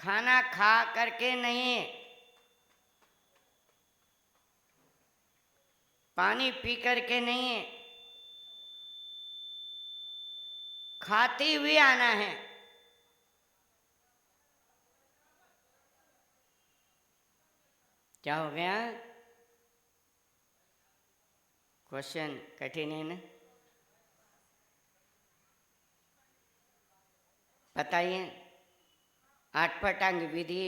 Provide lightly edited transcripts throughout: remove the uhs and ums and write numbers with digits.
खाना खा करके नहीं, पानी पी करके नहीं, खाते हुए आना है। क्या हो गया? क्वेश्चन कठिन है ना? बताइए। आठपटांग विधि,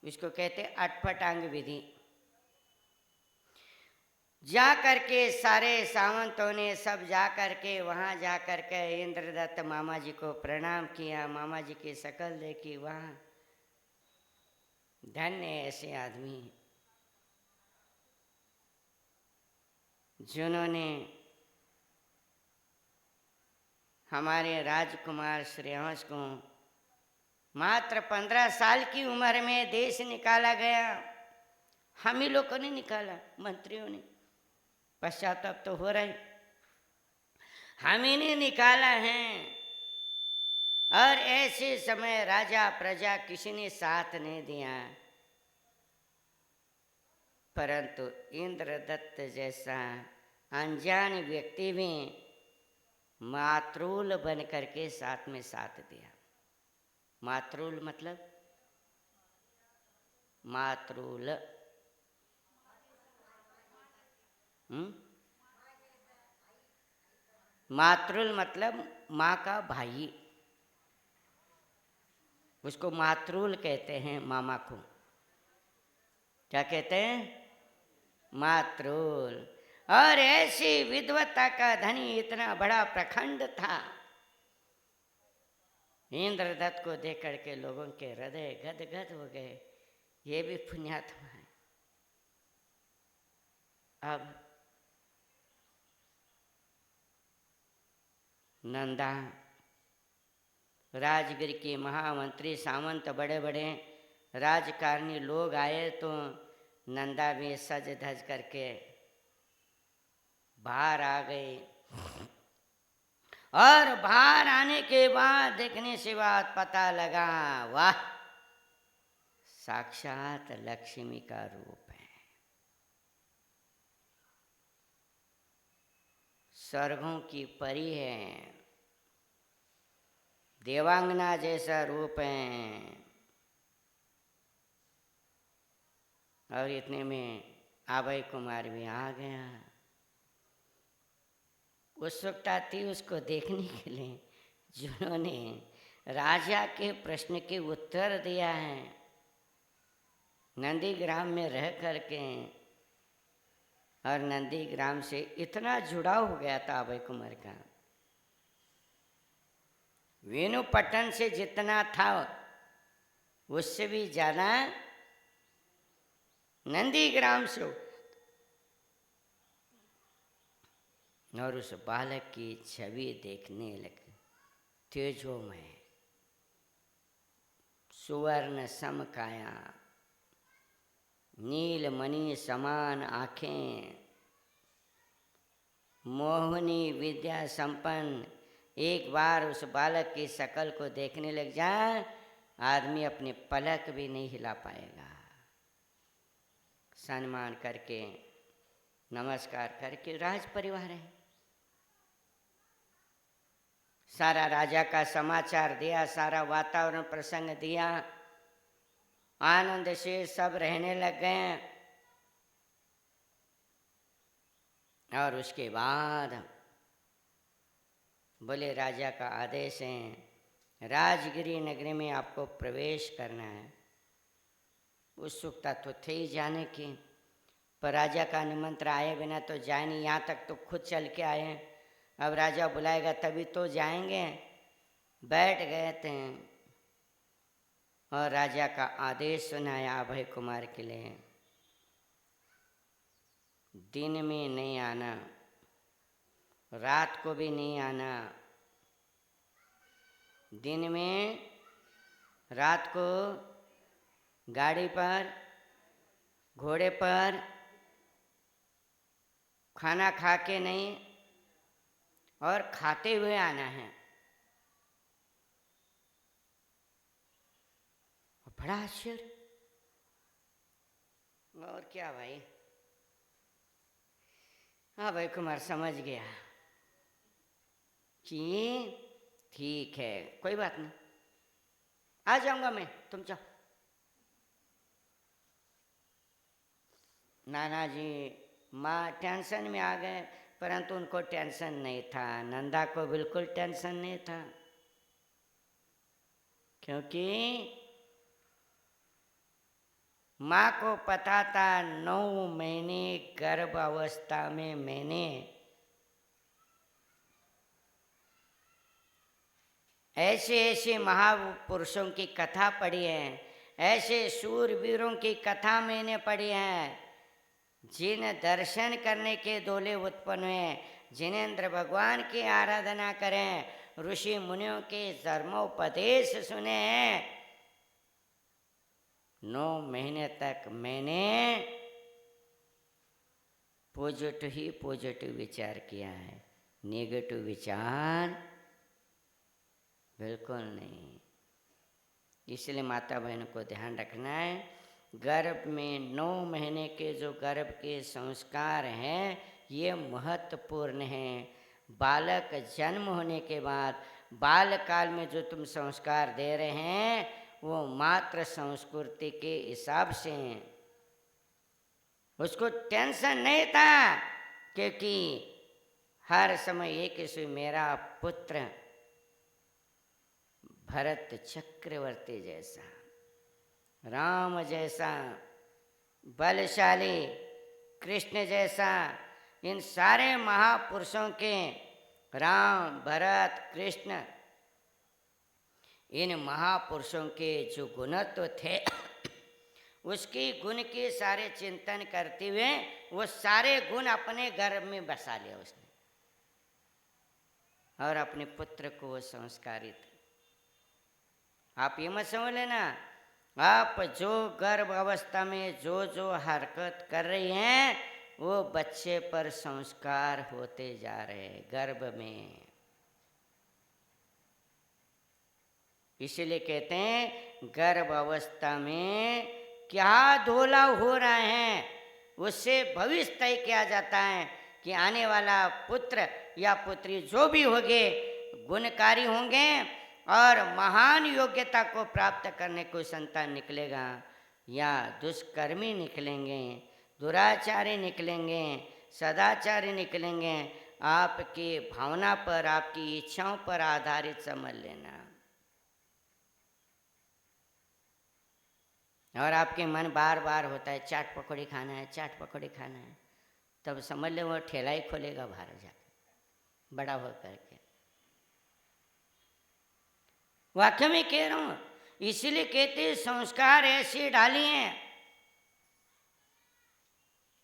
इसको कहते आठपटांग विधि। जा करके सारे सावंतों ने सब जा करके वहाँ जा करके इंद्रदत्त मामा जी को प्रणाम किया। मामा जी की शक्ल देखी, वहाँ धन्य ऐसे आदमी जिन्होंने हमारे राजकुमार श्रेयांश को मात्र 15 साल की उम्र में देश निकाला गया। हम ही लोगों ने निकाला, मंत्रियों ने। पश्चाताप तो हो रहा है, हम ही ने निकाला है। और ऐसे समय राजा प्रजा किसी ने साथ नहीं दिया, परंतु इंद्रदत्त जैसा अनजान व्यक्ति भी मातरूल बन करके साथ में साथ दिया। मातरूल मतलब मातरूल, मातरूल मतलब माँ का भाई, उसको मातरूल कहते हैं। मामा को क्या कहते हैं? मातरूल। और ऐसी विद्वता का धनी इतना बड़ा प्रखंड था, इंद्रदत्त को देख करके लोगों के हृदय गदगद हो गए। ये भी पुण्यात्मा है। अब नंदा, राजगिर के महामंत्री सामंत बड़े बड़े राजकारणी लोग आए तो नंदा भी सज धज करके बाहर आ गए। और बाहर आने के बाद देखने से बात पता लगा, वाह, साक्षात लक्ष्मी का रूप है। स्वर्गों की परी है, देवांगना जैसा रूप है। और इतने में अभय कुमार भी आ गया। उत्सुकता थी उसको देखने के लिए, जिन्होंने राजा के प्रश्न के उत्तर दिया है नंदीग्राम में रह करके। और नंदीग्राम से इतना जुड़ाव हो गया था अभय कुमार का, वेणुपट्टन से जितना था उससे भी ज्यादा नंदीग्राम से। और उस बालक की छवि देखने लगे, तेजोमय, सुवर्ण समकाया, नीलमणि समान आंखें, मोहनी विद्या संपन्न। एक बार उस बालक की शक्ल को देखने लग जाए, आदमी अपने पलक भी नहीं हिला पाएगा। सम्मान करके, नमस्कार करके, राज परिवार है, सारा राजा का समाचार दिया, सारा वातावरण प्रसंग दिया। आनंद से सब रहने लग गए। और उसके बाद बोले, राजा का आदेश है, राजगिरी नगरी में आपको प्रवेश करना है। उत्सुकता तो थी ही जाने की, पर राजा का निमंत्रण आए बिना तो जाए नहीं। यहाँ तक तो खुद चल के आए, अब राजा बुलाएगा तभी तो जाएंगे। बैठ गए थे और राजा का आदेश सुनाया अभय कुमार के लिए, दिन में नहीं आना, रात को भी नहीं आना। दिन में, रात को गाड़ी पर, घोड़े पर, खाना खा के नहीं, और खाते हुए आना है। बड़ा आश्चर्य। और क्या भाई? हाँ भाई कुमार समझ गया कि ठीक है, कोई बात नहीं, आ जाऊंगा मैं, तुम जाओ। नाना जी माँ टेंशन में आ गए, परंतु उनको टेंशन नहीं था, नंदा को बिल्कुल टेंशन नहीं था, क्योंकि माँ को पता था 9 महीने गर्भ अवस्था में मैंने ऐसे ऐसे महापुरुषों की कथा पढ़ी है, ऐसे शूरवीरों की कथा मैंने पढ़ी है, जिन दर्शन करने के डोले उत्पन्न हुए, जिनेंद्र भगवान की आराधना करें, ऋषि मुनियों के धर्मोपदेश सुने हैं। 9 महीने तक मैंने पॉजिटिव ही पॉजिटिव विचार किया है, नेगेटिव विचार बिल्कुल नहीं। इसलिए माता बहन को ध्यान रखना है, गर्भ में 9 महीने के जो गर्भ के संस्कार हैं ये महत्वपूर्ण हैं। बालक जन्म होने के बाद बाल काल में जो तुम संस्कार दे रहे हैं वो मात्र संस्कृति के हिसाब से हैं। उसको टेंशन नहीं था, क्योंकि हर समय एक ही मेरा पुत्र भरत चक्रवर्ती जैसा, राम जैसा बलशाली, कृष्ण जैसा, इन सारे महापुरुषों के, राम भरत कृष्ण, इन महापुरुषों के जो गुणत्व थे उसके गुण के सारे चिंतन करते हुए वो सारे गुण अपने गर्भ में बसा लिया उसने, और अपने पुत्र को वो संस्कारित। आप ये मत समझ लेना, आप जो गर्भ अवस्था में जो जो हरकत कर रही हैं वो बच्चे पर संस्कार होते जा रहे हैं गर्भ में। इसलिए कहते हैं गर्भ अवस्था में क्या धोला हो रहा है उससे भविष्य तय किया जाता है कि आने वाला पुत्र या पुत्री जो भी होंगे गुणकारी होंगे और महान योग्यता को प्राप्त करने को संतान निकलेगा, या दुष्कर्मी निकलेंगे, दुराचारी निकलेंगे, सदाचारी निकलेंगे। आपकी भावना पर, आपकी इच्छाओं पर आधारित समझ लेना। और आपके मन बार बार होता है चाट पकौड़ी खाना है, चाट पकौड़ी खाना है, तब समझ ले वो ठेला ही खोलेगा बाहर जाकर बड़ा हो करके। वाक्य में कह रहा हूं, इसीलिए कहते संस्कार ऐसे डाली हैं।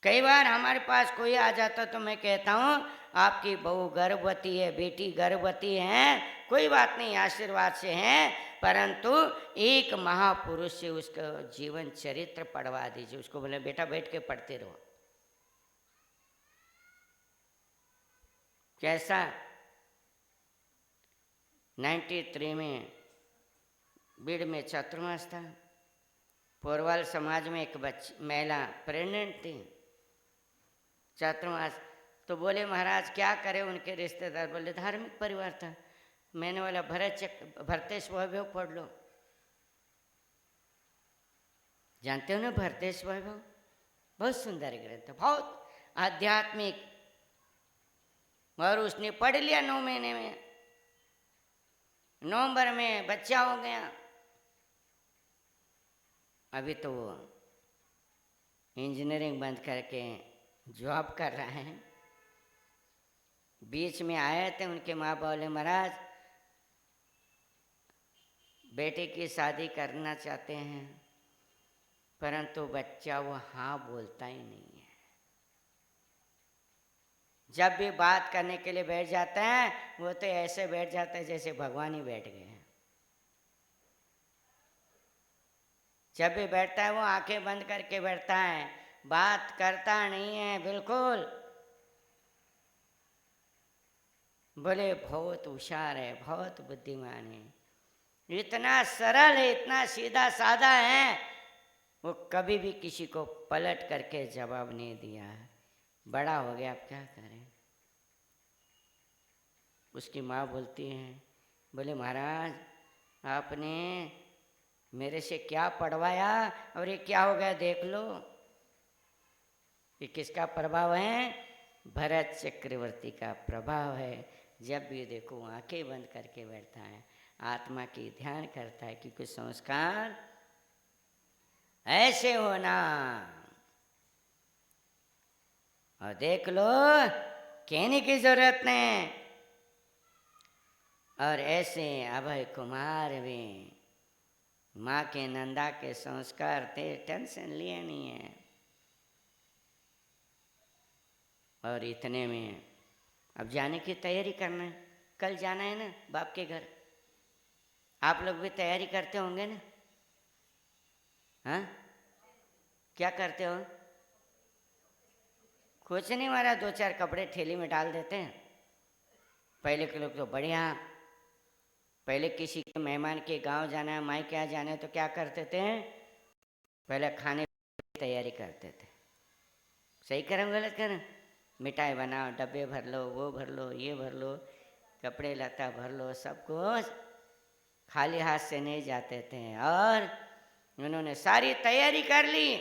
कई बार हमारे पास कोई आ जाता तो मैं कहता हूं आपकी बहू गर्भवती है, बेटी गर्भवती है, कोई बात नहीं, आशीर्वाद से है, परंतु एक महापुरुष से उसका जीवन चरित्र पढ़वा दीजिए। उसको बोले बेटा बैठ के पढ़ते रहो। कैसा 93 में बीड़ में चातुर्मास था, पोरवाल समाज में एक महिला प्रेग्नेंट थी, चातुर्मास, तो बोले महाराज क्या करें, उनके रिश्तेदार बोले धार्मिक परिवार था, मैंने बोला भरतेश वैभव पढ़ लो। जानते हो ना भरतेश वैभव, बहुत सुंदर ग्रंथ, बहुत आध्यात्मिक, और उसने पढ़ लिया 9 महीने में, नवंबर में बच्चा हो गया। अभी तो वो इंजीनियरिंग बंद करके जॉब कर रहा है। बीच में आए थे, उनके माँ बोले महाराज बेटे की शादी करना चाहते हैं, परंतु बच्चा वो हाँ बोलता ही नहीं है। जब भी बात करने के लिए बैठ जाता है वो तो ऐसे बैठ जाता है जैसे भगवान ही बैठ गए हैं। जब भी बैठता है वो आंखें बंद करके बैठता है, बात करता नहीं है बिल्कुल। बोले बहुत होशियार है, बहुत बुद्धिमान है। इतना सरल है, इतना सीधा साधा है, वो कभी भी किसी को पलट करके जवाब नहीं दिया। बड़ा हो गया, अब क्या करें। उसकी माँ बोलती है, बोले महाराज आपने मेरे से क्या पढ़वाया और ये क्या हो गया, देख लो। ये किसका प्रभाव है? भरत चक्रवर्ती का प्रभाव है। जब भी देखो आंखें बंद करके बैठता है, आत्मा की ध्यान करता है कि कुछ संस्कार ऐसे होना, और देख लो कहने की जरूरत नहीं। और ऐसे अभय कुमार भी माँ के नंदा के संस्कार थे, टेंशन लिए नहीं है। और इतने में अब जाने की तैयारी करना है, कल जाना है ना बाप के घर। आप लोग भी तैयारी करते होंगे ना? हाँ, क्या करते हो? कुछ नहीं, हमारा 2-4 कपड़े ठेली में डाल देते हैं। पहले के लोग तो बढ़िया, पहले किसी के मेहमान के गांव जाना है, मायके यहाँ जाना है तो क्या करते थे? पहले खाने की तैयारी करते थे। सही करें गलत करें? मिठाई बनाओ, डब्बे भर लो, वो भर लो, ये भर लो, कपड़े लता भर लो, सब कुछ। खाली हाथ से नहीं जाते थे। और उन्होंने सारी तैयारी कर ली,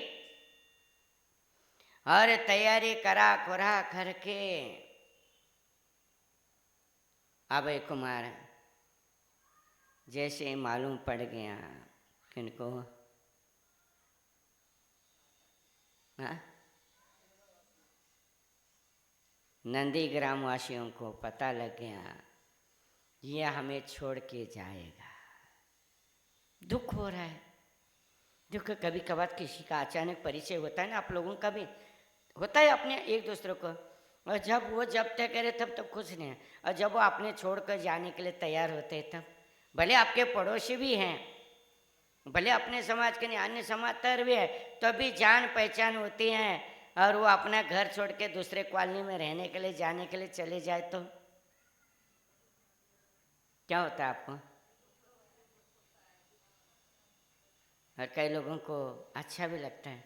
और तैयारी करा खुरा करके अभय कुमार जैसे मालूम पड़ गया किनको, हाँ, नंदी ग्राम वासियों को पता लग गया ये हमें छोड़ के जाएगा। दुख हो रहा है। देखो कभी कभार किसी का अचानक परिचय होता है ना, आप लोगों का भी होता है अपने एक दूसरे को, और जब तय करे तब कुछ नहीं है, और जब वो अपने छोड़कर जाने के लिए तैयार होते हैं तब, भले आपके पड़ोसी भी हैं, भले अपने समाज के नहीं अन्य समाज तर भी है, तो भी जान पहचान होती है, और वो अपना घर छोड़ के दूसरे कॉलोनी में रहने के लिए जाने के लिए चले जाए तो क्या होता है आपको? और कई लोगों को अच्छा भी लगता है,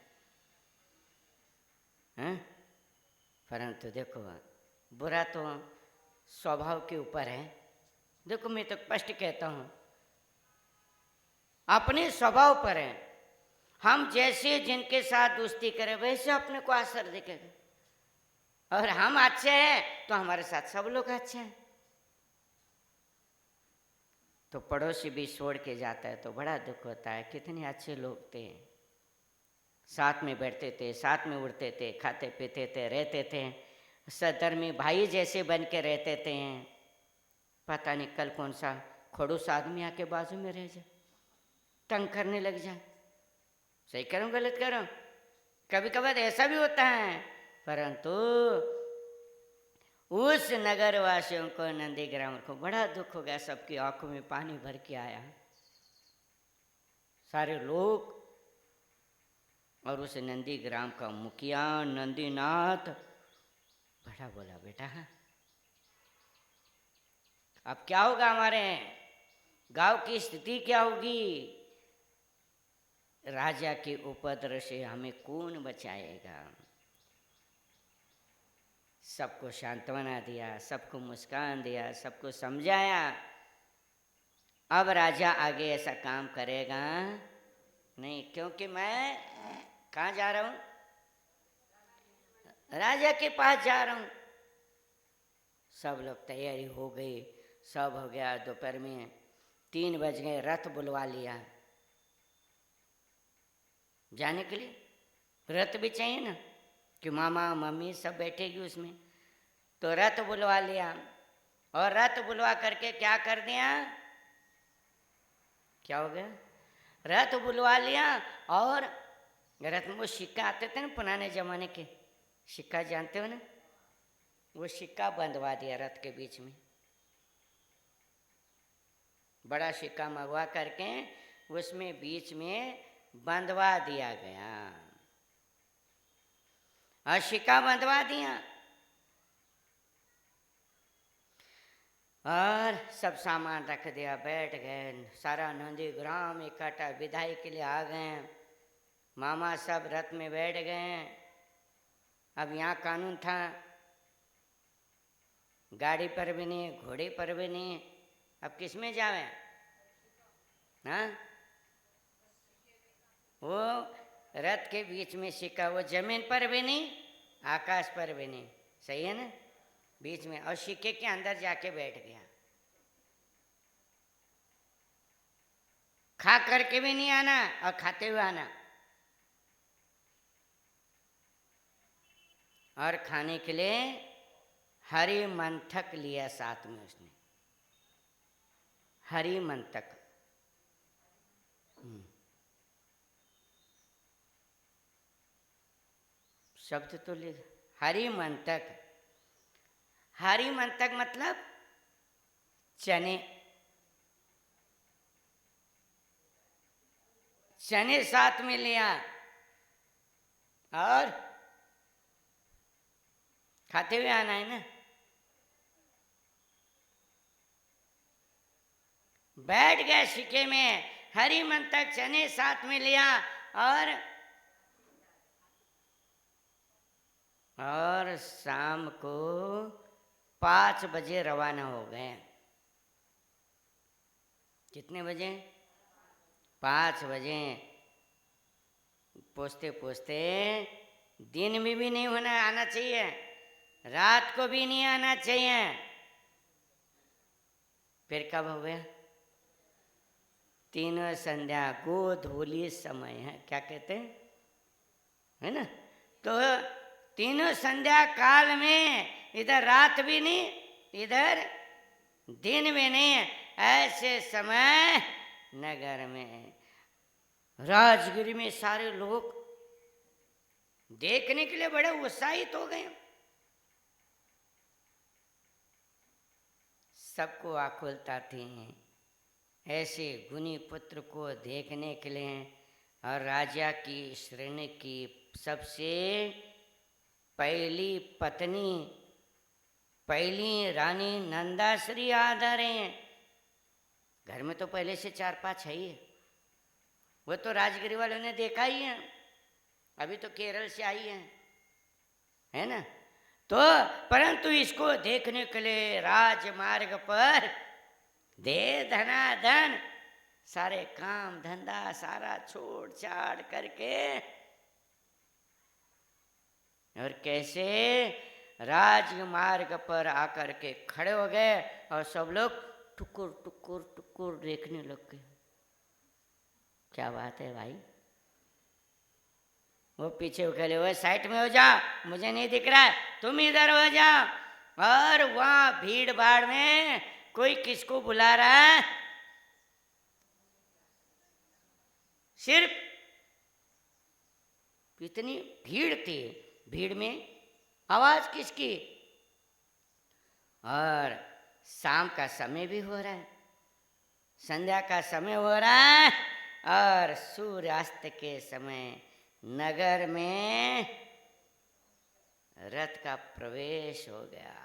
हैं? परंतु देखो बुरा तो स्वभाव के ऊपर है। देखो मैं तो स्पष्ट कहता हूँ, अपने स्वभाव पर है। हम जैसे जिनके साथ दोस्ती करें वैसे अपने को असर दिखेगा। और हम अच्छे हैं तो हमारे साथ सब लोग अच्छे हैं। तो पड़ोसी भी छोड़ के जाता है तो बड़ा दुख होता है। कितने अच्छे लोग थे, साथ में बैठते थे, साथ में उड़ते थे, खाते पीते थे, रहते थे, सधर्मी भाई जैसे बन के रहते थे। पता नहीं कल कौन सा खड़ूस आदमी आके बाजू में रह जाए, तंग करने लग जाए। सही करूं गलत करूं? कभी कभार ऐसा भी होता है। परंतु उस नगर वासियों को, नंदीग्राम को बड़ा दुख हो गया, सबकी आंखों में पानी भर के आया, सारे लोग। और उस नंदीग्राम का मुखिया नंदीनाथ बड़ा बोला, बेटा अब क्या होगा, हमारे गांव की स्थिति क्या होगी? राजा के उपद्रव से हमें कौन बचाएगा? सबको सांत्वना दिया, सबको मुस्कान दिया, सबको समझाया। अब राजा आगे ऐसा काम करेगा नहीं, क्योंकि मैं कहाँ जा रहा हूँ? राजा के पास जा रहा हूँ। सब लोग तैयारी हो गई, सब हो गया। दोपहर में 3 बज गए, रथ बुलवा लिया जाने के लिए। रथ भी चाहिए ना, कि मामा मम्मी सब बैठेगी उसमें, तो रथ बुलवा लिया। और रथ बुलवा करके क्या कर दिया? क्या हो गया? रथ बुलवा लिया, और रथ में वो सिक्का आते थे ना पुराने जमाने के, सिक्का जानते हो ना, वो सिक्का बंधवा दिया रथ के बीच में। बड़ा सिक्का मंगवा करके उसमें बीच में बंधवा दिया गया, और सिक्का बंधवा दिया। और सब सामान रख दिया, बैठ गए। सारा नंदी ग्राम इकट्ठा, विदाई के लिए आ गए। मामा सब रथ में बैठ गए। अब यहाँ कानून था, गाड़ी पर भी नहीं, घोड़े पर भी नहीं, अब किस में जावे? हाँ, वो रथ के बीच में सिक्का, वो जमीन पर भी नहीं, आकाश पर भी नहीं, सही है ना, बीच में, और सिक्के के अंदर जाके बैठ गया। खा करके भी नहीं आना और खाते हुए आना। और खाने के लिए हरी मंथक लिया साथ में उसने, हरी मंथक। शब्द तो लिख, हरी मंथक। हरी मंथक मतलब चने, चने साथ में लिया और खाते हुए आना है ना। बैठ गए सिक्के में, हरी मंथक चने साथ में लिया और शाम को 5 बजे रवाना हो गए। कितने बजे? 5 बजे। पहुँचते पहुँचते दिन में भी नहीं होना, आना चाहिए, रात को भी नहीं आना चाहिए। फिर कब हो गया? तीनों संध्या, गोधूली समय है, क्या कहते हैं, है ना। तो तीनों संध्या काल में इधर रात भी नहीं, इधर दिन भी नहीं, ऐसे समय नगर में, राजगिरी में सारे लोग देखने के लिए बड़े उत्साहित हो गए। सबको आकुलता थी ऐसे गुनी पुत्र को देखने के लिए। और राजा की श्रेणी की सबसे पहली पत्नी, पहली रानी नंदाश्री आ रहे हैं। घर में तो पहले से 4-5 है ही, वो तो राजगिरी वालों ने देखा ही है, अभी तो केरल से आई है ना। तो परंतु इसको देखने के लिए राजमार्ग पर दे धनाधन सारे काम धंधा सारा छोड़ छाड़ करके, और कैसे राजमार्ग पर आकर के खड़े हो गए और सब लोग टुकुर टुकुर टुकुर देखने लग गए। क्या बात है भाई? वो पीछे उखले, वो साइड में हो जाओ, मुझे नहीं दिख रहा है, तुम इधर हो जाओ। और वहां भीड़ भाड़ में कोई किसको बुला रहा है? सिर्फ इतनी भीड़ थी, भीड़ में आवाज किसकी? और शाम का समय भी हो रहा है, संध्या का समय हो रहा है, और सूर्यास्त के समय नगर में रथ का प्रवेश हो गया।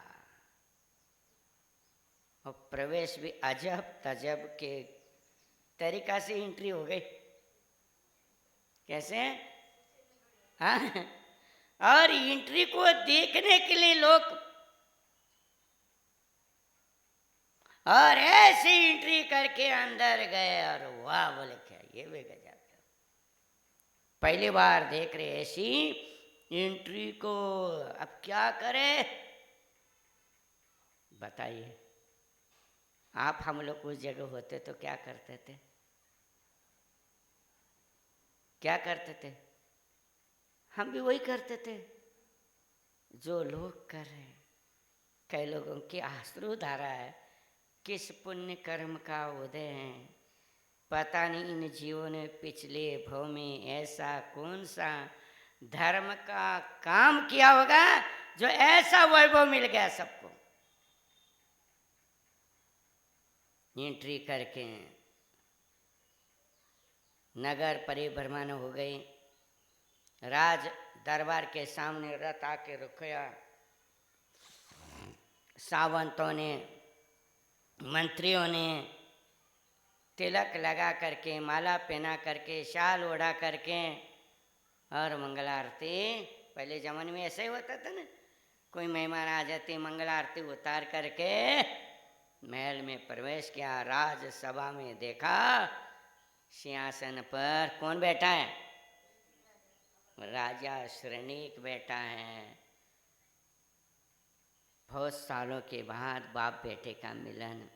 और प्रवेश भी अजब तजब के तरीका से एंट्री हो गई। कैसे? हाँ, और एंट्री को देखने के लिए लोग, और ऐसे एंट्री करके अंदर गए, और वाह बोले क्या ये भी गजब, पहली बार देख रहे ऐसी एंट्री को। अब क्या करे बताइए आप, हम लोग उस जगह होते तो क्या करते थे? क्या करते थे? हम भी वही करते थे जो लोग कर रहे हैं। कई लोगों की आश्रु धारा है, किस पुण्य कर्म का उदय है, पता नहीं इन जीवों ने पिछले भव में ऐसा कौन सा धर्म का काम किया होगा जो ऐसा वैभव मिल गया सबको। एंट्री करके नगर परिभ्रमण हो गई। राज दरबार के सामने रथ आके रुकया। सावंतों ने मंत्रियों ने तिलक लगा करके, माला पहना करके, शाल ओढ़ा करके और मंगल आरती, पहले ज़माने में ऐसा ही होता था ना, कोई मेहमान आ जाते मंगल आरती उतार करके महल में प्रवेश किया। राजसभा में देखा सिंहासन पर कौन बैठा है? राजा श्रेणीक बैठा है। बहुत सालों के बाद बाप बेटे का मिलन,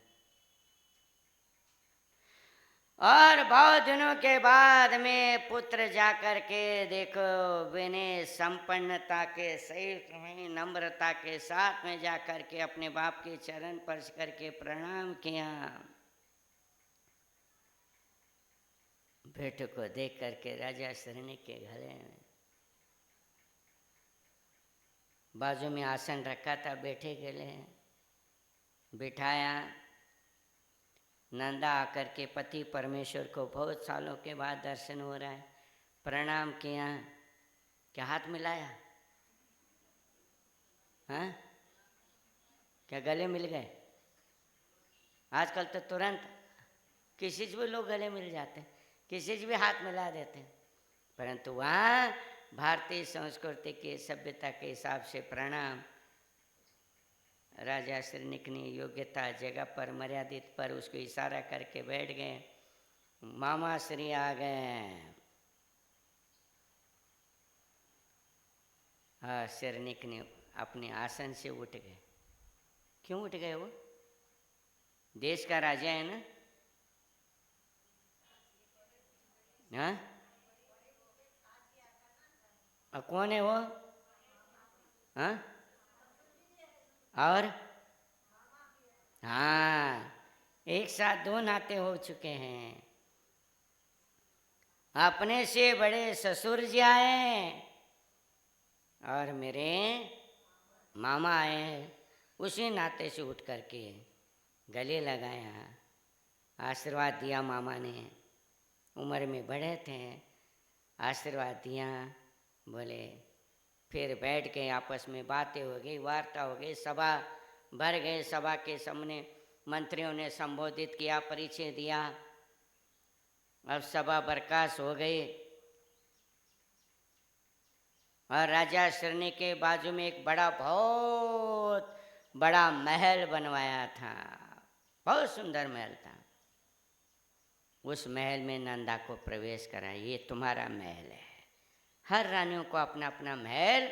और बहुत दिनों के बाद में पुत्र जाकर के देखो विनय संपन्नता के सहित में, नम्रता के साथ में जाकर के अपने बाप के चरण स्पर्श करके प्रणाम किया। बेटे को देख करके राजा श्रेणी के गले में बाजू में आसन रखा था, बैठे के लिए बिठाया। नंदा आकर के पति परमेश्वर को बहुत सालों के बाद दर्शन हो रहा है, प्रणाम किया। क्या हाथ मिलाया? हाँ, क्या गले मिल गए? आजकल तो तुरंत किसी से भी लोग गले मिल जाते हैं, किसी से भी हाथ मिला देते हैं, परंतु वहाँ भारतीय संस्कृति की सभ्यता के हिसाब से प्रणाम। राजा श्रेणिक ने योग्यता जगह पर मर्यादित पर उसको इशारा करके बैठ गए। मामा श्री आ गए। हाँ, श्रेणिक ने अपने आसन से उठ गए। क्यों उठ गए? वो देश का राजा है ना। हाँ, और कौन है वो? हाँ, और हाँ, एक साथ दो नाते हो चुके हैं। अपने से बड़े ससुर जी आए और मेरे मामा आए, उसी नाते से उठ करके गले लगाया, आशीर्वाद दिया। मामा ने उम्र में बड़े थे, आशीर्वाद दिया। बोले फिर बैठ के आपस में बातें हो गई, वार्ता हो गई, सभा भर गए। सभा के सामने मंत्रियों ने संबोधित किया, परिचय दिया। अब सभा बर्खास्त हो गई और राजा श्रेणी के बाजू में एक बहुत बड़ा महल बनवाया था, बहुत सुंदर महल था। उस महल में नंदा को प्रवेश करा। ये तुम्हारा महल है। हर रानियों को अपना अपना महल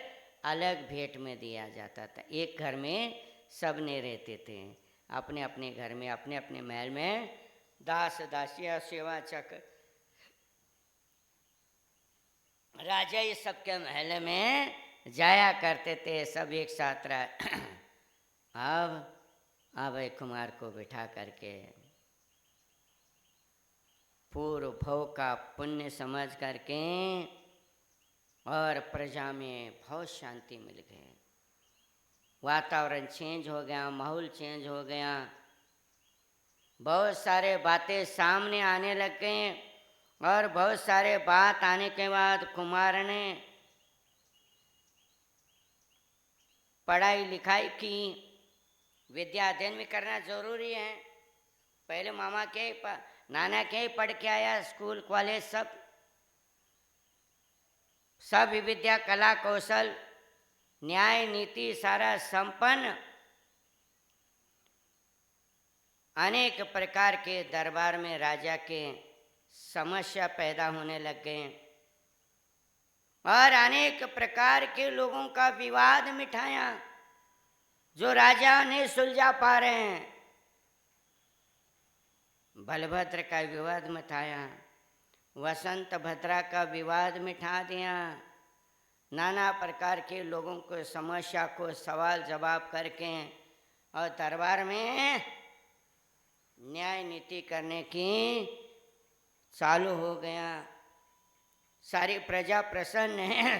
अलग भेंट में दिया जाता था। एक घर में सब ने रहते थे, अपने अपने घर में, अपने अपने महल में दास दासिया सेवा चक्र। राजा ये सबके महल में जाया करते थे, सब एक साथ रह। अब अभय कुमार को बिठा करके पूर्व भव का पुण्य समझ करके और प्रजा में बहुत शांति मिल गई। वातावरण चेंज हो गया, माहौल चेंज हो गया, बहुत सारे बातें सामने आने लग गए। और बहुत सारे बात आने के बाद कुमार ने पढ़ाई लिखाई की। विद्या अध्ययन भी करना जरूरी है। पहले मामा के नाना के ही पढ़ के आया, स्कूल कॉलेज सब विद्या कला कौशल न्याय नीति सारा संपन्न। अनेक प्रकार के दरबार में राजा के समस्या पैदा होने लग गए और अनेक प्रकार के लोगों का विवाद मिटाया जो राजा नहीं सुलझा पा रहे हैं। बलभद्र का विवाद मिटाया, वसंत भद्रा का विवाद मिटा दिया। नाना प्रकार के लोगों को समस्या को सवाल जवाब करके और दरबार में न्याय नीति करने की चालू हो गया। सारी प्रजा प्रसन्न है।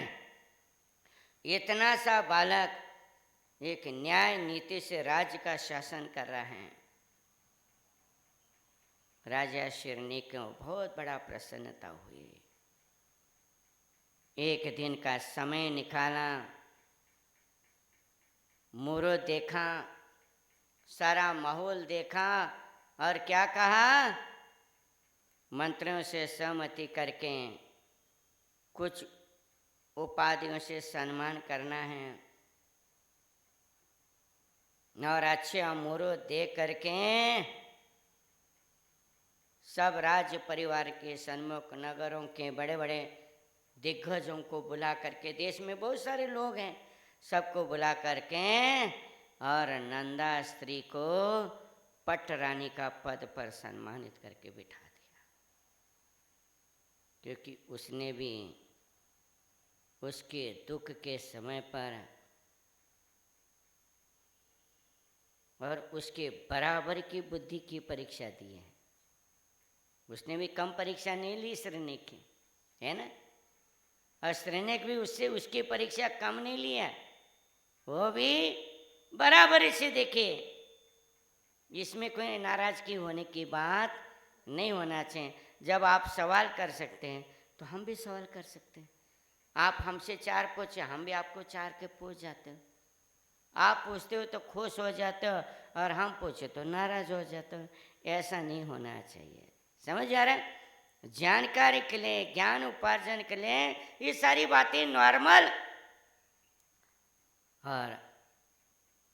इतना सा बालक एक न्याय नीति से राज्य का शासन कर रहा है। राजा श्रेणी को बहुत बड़ा प्रसन्नता हुई। एक दिन का समय निकाला, मुहूर्त देखा, सारा माहौल देखा और क्या कहा, मंत्रियों से सहमति करके कुछ उपाधियों से सम्मान करना है और अच्छे अमूर्त दे करके सब राज्य परिवार के सन्मुख नगरों के बड़े बड़े दिग्गजों को बुला करके, देश में बहुत सारे लोग हैं, सबको बुला करके और नंदा स्त्री को पट रानी का पद पर सम्मानित करके बिठा दिया, क्योंकि उसने भी उसके दुख के समय पर और उसके बराबर की बुद्धि की परीक्षा दी है। उसने भी कम परीक्षा नहीं ली श्रेणिक की, है ना, और श्रेणिक भी उससे उसकी परीक्षा कम नहीं लिया, वो भी बराबर से देखे। इसमें कोई नाराजगी होने की बात नहीं होना चाहिए। जब आप सवाल कर सकते हैं तो हम भी सवाल कर सकते हैं। आप हमसे 4 पूछे, हम भी आपको 4 के पूछ जाते हो। आप पूछते हो तो खुश हो जाते हो और हम पूछे तो नाराज हो जाते हो। ऐसा नहीं होना चाहिए, समझ आ रहा है? जानकारी के लिए, ज्ञान उपार्जन के लिए ये सारी बातें नॉर्मल। और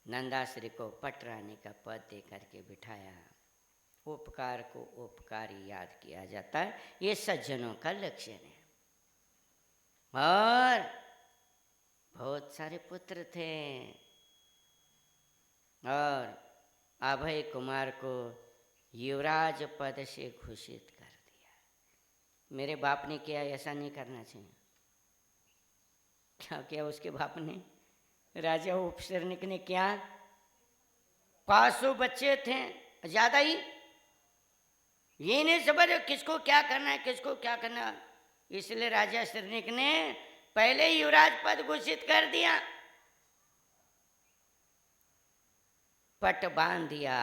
नंदाश्री को पट रानी का पद दे करके बिठाया। उपकार को उपकार ही याद किया जाता है, ये सज्जनों का लक्षण है। और बहुत सारे पुत्र थे और अभय कुमार को युवराज पद से घोषित कर दिया। मेरे बाप ने किया, ऐसा नहीं करना चाहिए। क्या किया उसके बाप ने? राजा उपसर्निक ने क्या, 500 बच्चे थे, ज्यादा ही, ये नहीं समझ किसको क्या करना है, किसको क्या करना। इसलिए राजा शर्निक ने पहले युवराज पद घोषित कर दिया, पट बांध दिया।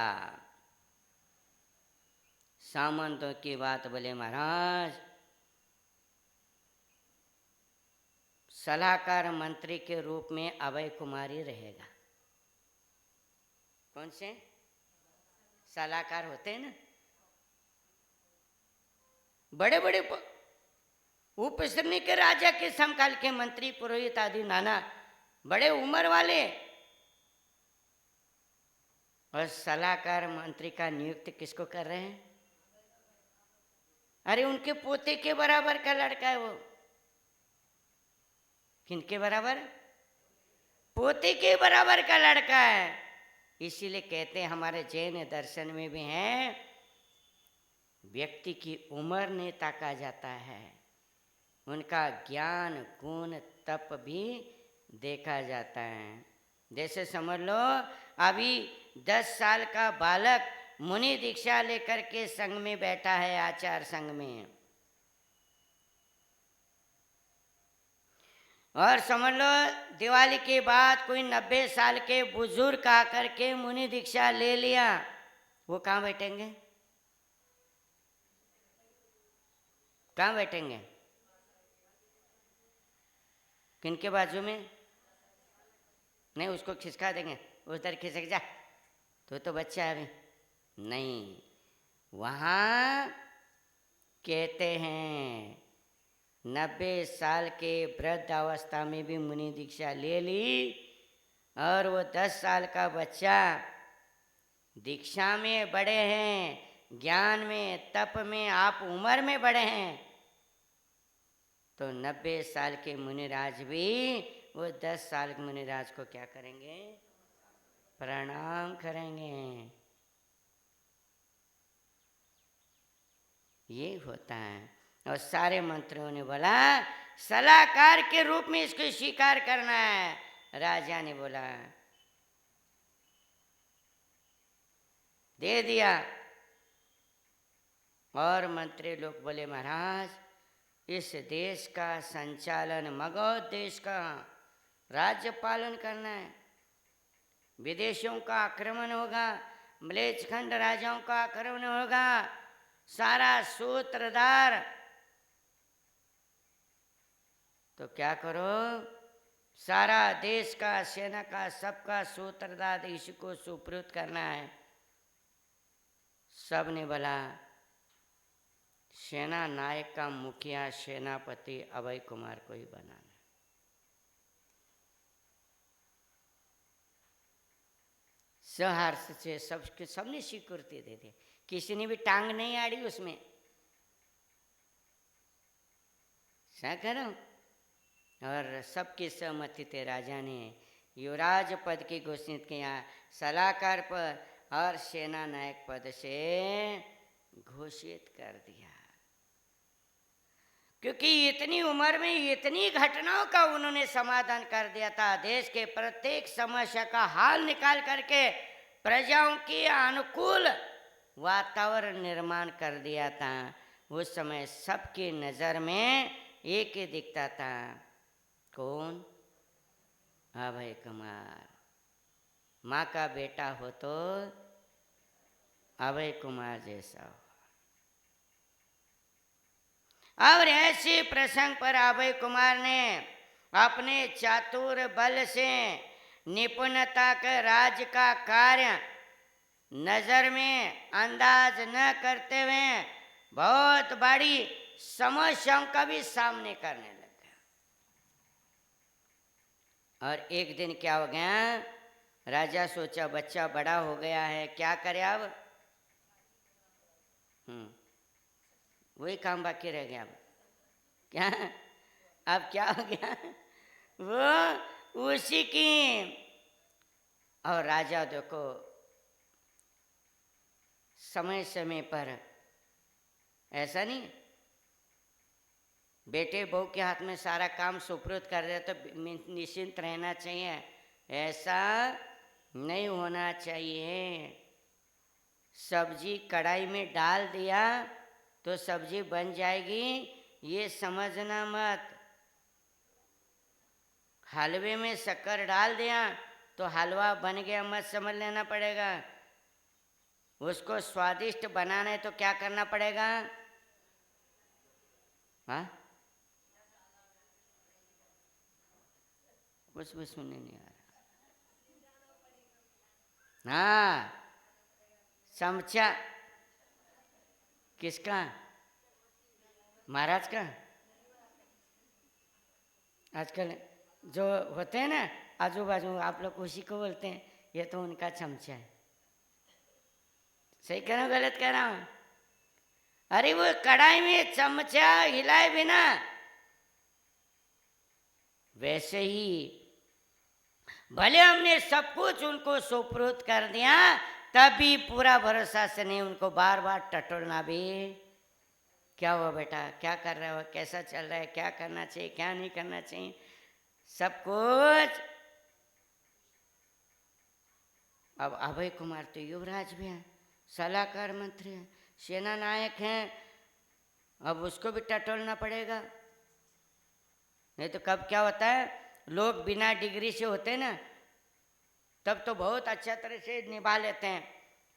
सामंतों की बात बोले, महाराज सलाहकार मंत्री के रूप में अभय कुमार ही रहेगा। कौन से सलाहकार होते हैं ना, बड़े बड़े उपसरनी के राजा के समकाल के मंत्री, पुरोहित आदि नाना बड़े उम्र वाले, और सलाहकार मंत्री का नियुक्त किसको कर रहे हैं? अरे उनके पोते के बराबर का लड़का है वो। किनके बराबर? पोते के बराबर का लड़का है। इसीलिए कहते हैं, हमारे जैन दर्शन में भी है, व्यक्ति की उम्र नहीं ताका जाता है, उनका ज्ञान गुण तप भी देखा जाता है। जैसे समझ लो, अभी 10 साल का बालक मुनि दीक्षा लेकर के संघ में बैठा है, आचार संघ में, और समझ लो दिवाली के बाद कोई 90 साल के बुजुर्ग आकर के मुनि दीक्षा ले लिया, वो कहाँ बैठेंगे? कहाँ बैठेंगे? किनके बाजू में? नहीं, उसको खिसका देंगे, उधर खिसक जा, तो बच्चा है अभी। नहीं, वहाँ कहते हैं 90 साल के वृद्ध अवस्था में भी मुनि दीक्षा ले ली, और वो 10 साल का बच्चा दीक्षा में बड़े हैं, ज्ञान में तप में आप उम्र में बड़े हैं, तो 90 साल के मुनिराज भी वो 10 साल के मुनिराज को क्या करेंगे? प्रणाम करेंगे। ये होता है। और सारे मंत्रियों ने बोला सलाहकार के रूप में इसको स्वीकार करना है। राजा ने बोला दे दिया। और मंत्री लोग बोले, महाराज इस देश का संचालन, मगध देश का राज्य पालन करना है, विदेशियों का आक्रमण होगा, मलेच्छखंड राजाओं का आक्रमण होगा, सारा सूत्रधार, तो क्या करो, सारा देश का, सेना का, सबका सूत्रधार इसी को सुपुर्द करना है। सब ने बोला सेना नायक का मुखिया सेनापति अभय कुमार को ही बनाना। सहर्ष से सबने स्वीकृति दे दी, किसी ने भी टांग नहीं आड़ी उसमें। क्या करो, और सबकी सहमति थे। राजा ने युवराज पद की घोषित किया, सलाहकार पद और सेना नायक पद से घोषित कर दिया। क्योंकि इतनी उम्र में इतनी घटनाओं का उन्होंने समाधान कर दिया था। देश के प्रत्येक समस्या का हल निकाल करके प्रजाओं के अनुकूल वातावरण निर्माण कर दिया था। उस समय सबकी नजर में एक ही दिखता था, कौन? अभय कुमार। माँ का बेटा हो तो अभय कुमार जैसा हो। और ऐसे प्रसंग पर अभय कुमार ने अपने चातुर बल से निपुणता का राज्य का कार्य नजर में अंदाज न करते हुए बहुत बड़ी समस्याओं का भी सामने करने लगा। और एक दिन क्या हो गया, राजा सोचा बच्चा बड़ा हो गया है, क्या करे अब? वही काम बाकी रह गया। अब क्या, अब क्या हो गया, वो उसी की। और राजा देखो समय समय पर ऐसा नहीं, बेटे बहू के हाथ में सारा काम सुपुर्द कर दे तो निश्चिंत रहना चाहिए, ऐसा नहीं होना चाहिए। सब्जी कढ़ाई में डाल दिया तो सब्जी बन जाएगी, ये समझना मत। हलवे में शक्कर डाल दिया तो हलवा बन गया मत समझ लेना पड़ेगा। उसको स्वादिष्ट बनाना है तो क्या करना पड़ेगा? हाँ, कुछ भी सुनने नहीं आ रहा। हाँ, चमचा किसका? महाराज का। आजकल जो होते हैं ना आजू बाजू, आप लोग उसी को बोलते हैं, ये तो उनका चमचा है। सही कह रहा हूँ गलत कह रहा हूँ? अरे वो कढ़ाई में चमचा हिलाए बिना, वैसे ही भले हमने सब कुछ उनको सुपुर्द कर दिया, तभी पूरा भरोसा से नहीं उनको बार बार टटोलना भी। क्या हुआ बेटा, क्या कर रहा हो, कैसा चल रहा है, क्या करना चाहिए, क्या नहीं करना चाहिए, सब कुछ। अब अभय कुमार तो युवराज भी हैं, सलाहकार मंत्री हैं, सेना नायक हैं, अब उसको भी टटोलना पड़ेगा। नहीं तो कब क्या होता है, लोग बिना डिग्री से होते ना तब तो बहुत अच्छा तरह से निभा लेते हैं,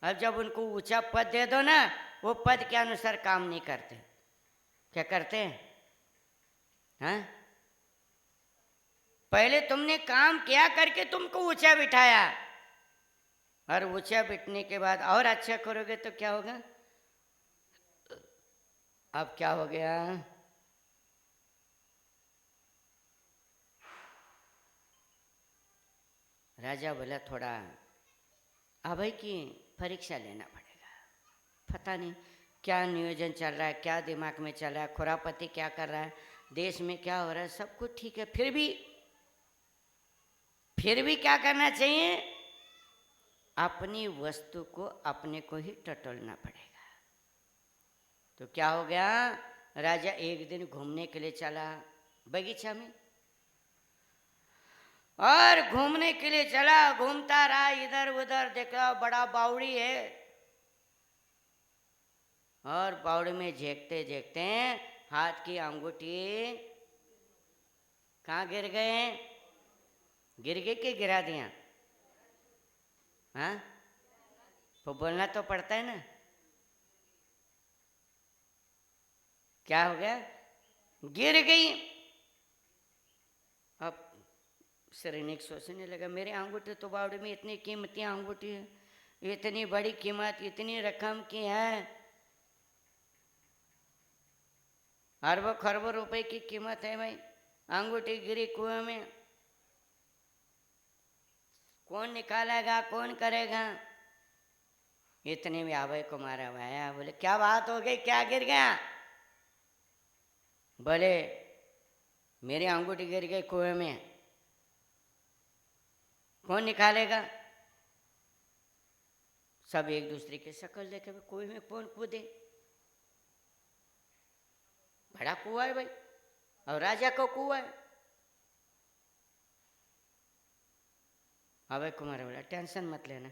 अब जब उनको ऊंचा पद दे दो ना, वो पद के अनुसार काम नहीं करते। क्या करते हैं? हाँ, पहले तुमने काम किया करके तुमको ऊंचा बिठाया, और ऊंचा बिठने के बाद और अच्छा करोगे तो क्या होगा? अब क्या हो गया, राजा बोला थोड़ा अभय की परीक्षा लेना पड़ेगा। पता नहीं क्या नियोजन चल रहा है, क्या दिमाग में चल रहा है, खुरापति क्या कर रहा है, देश में क्या हो रहा है, सब कुछ ठीक है, फिर भी क्या करना चाहिए, अपनी वस्तु को अपने को ही टटोलना पड़ेगा। तो क्या हो गया, राजा एक दिन घूमने के लिए चला बगीचा में, और घूमने के लिए चला, घूमता रहा इधर उधर, देखा बड़ा बावड़ी है, और बावड़ी में झेकते झेकते हाथ की अंगूठी कहाँ गिर गए, गिर गए कि गिरा दिया? हाँ, तो बोलना तो पड़ता है ना। क्या हो गया, गिर गई। अब सैनिक सोचने लगा, मेरे अंगूठे तो बावड़े में इतनी कीमती अंगूठी है, इतनी बड़ी कीमत, इतनी रकम की है, अरबों खरबों रुपए की कीमत है भाई, अंगूठी गिरी कुएं में, कौन निकालेगा, कौन करेगा। इतने में अभय कुमार आया, बोले क्या बात हो गई, क्या गिर गया। बोले मेरी अंगूठी गिर गई कुएं में, कौन निकालेगा। सब एक दूसरे की शक्ल देखे, कुएं में कौन कूदे, बड़ा कुआं है भाई, और राजा को कुआं है। अभय कुमार बोला टेंशन मत लेना,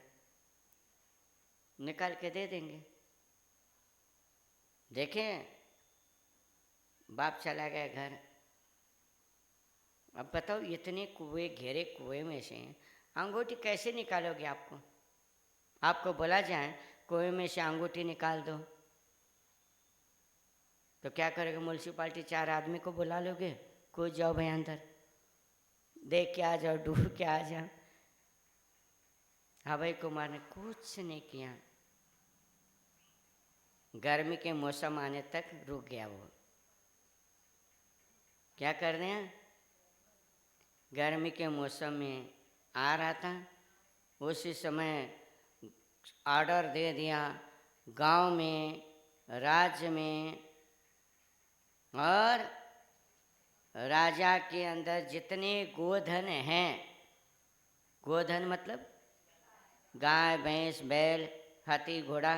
निकाल के दे देंगे। देखें, बाप चला गया घर। अब बताओ, इतने कुएं, घेरे कुएं में से अंगूठी कैसे निकालोगे। आपको बोला जाए कुएं में से अंगूठी निकाल दो, तो क्या करेगा म्यूनसिपाल्टी, 4 आदमी को बुला लोगे, कूद जाओ भाई अंदर, देख के आ जाओ, डूब के आ जाओ। अभय कुमार ने कुछ नहीं किया, गर्मी के मौसम आने तक रुक गया। वो क्या कर रहे हैं, गर्मी के मौसम में आ रहा था, उसी समय ऑर्डर दे दिया गांव में, राज्य में, और राजा के अंदर जितने गोधन हैं, गोधन मतलब गाय भैंस बैल हाथी घोड़ा,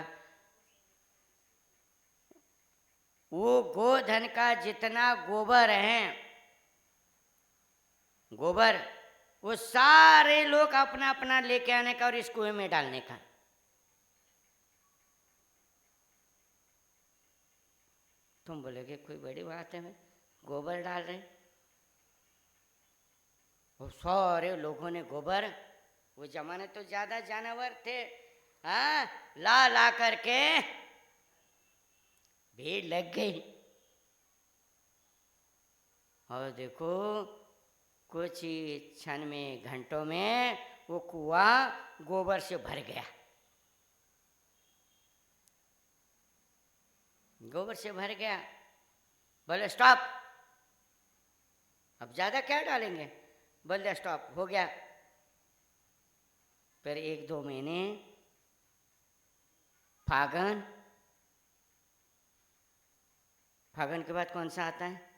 वो गोधन का जितना गोबर है, गोबर, वो सारे लोग अपना अपना लेके आने का और इस कुएं में डालने का। तुम बोलोगे कोई बड़ी बात है भाई, गोबर डाल रहे, वो सारे लोगों ने गोबर, वो जमाने तो ज्यादा जानवर थे, हाँ, ला करके भीड़ लग गई। और देखो कुछ ही क्षण में, घंटों में वो कुआं गोबर से भर गया, गोबर से भर गया। बोले स्टॉप, अब ज्यादा क्या डालेंगे, बोले स्टॉप, हो गया। फिर 1-2 महीने, फागुन, फागुन के बाद कौन सा आता है,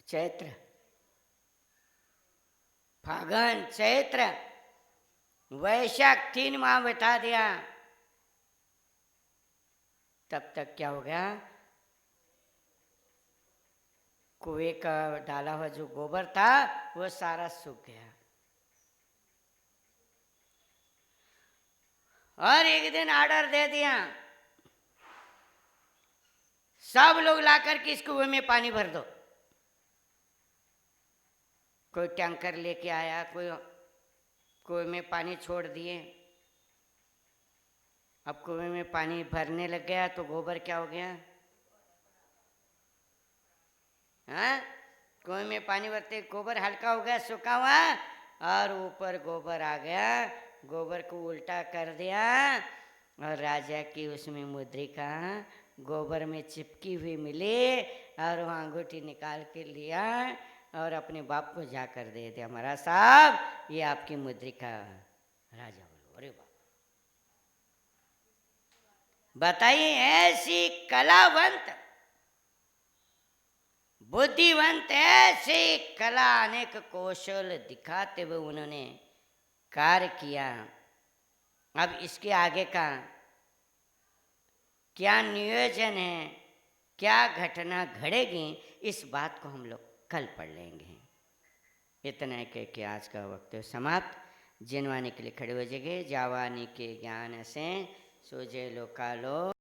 चैत्र, फागुन चैत्र वैशाख, 3 माह बिता दिया। तब तक क्या हो गया, कुएं का डाला हुआ जो गोबर था वो सारा सूख गया। और एक दिन ऑर्डर दे दिया, सब लोग लाकर के इस कुएं में पानी भर दो। कोई टैंकर लेके आया, कोई कुएं में पानी छोड़ दिए। अब कुएं में पानी भरने लग गया तो गोबर क्या हो गया, हाँ, कुएं में पानी भरते गोबर हल्का हो गया, सूखा हुआ, और ऊपर गोबर आ गया, गोबर को उल्टा कर दिया, और राजा की उसमें मुद्रिका गोबर में चिपकी हुई मिली, और वहाँ अंगूठी निकाल के लिया और अपने बाप को जाकर दे दिया, महाराज साहब ये आपकी मुद्रिका। राजा बोलो अरे बाप, बताइए ऐसी कलावंत, बुद्धिवंत, ऐसी कला, अनेक कौशल दिखाते हुए उन्होंने कार्य किया। अब इसके आगे का क्या नियोजन है, क्या घटना घड़ेगी, इस बात को हम लोग कल पढ़ लेंगे। इतना कह के आज का वक्त समाप्त। जिनवानी के लिए खड़े हो जगह, जावानी के ज्ञान से सोजे लो कालो।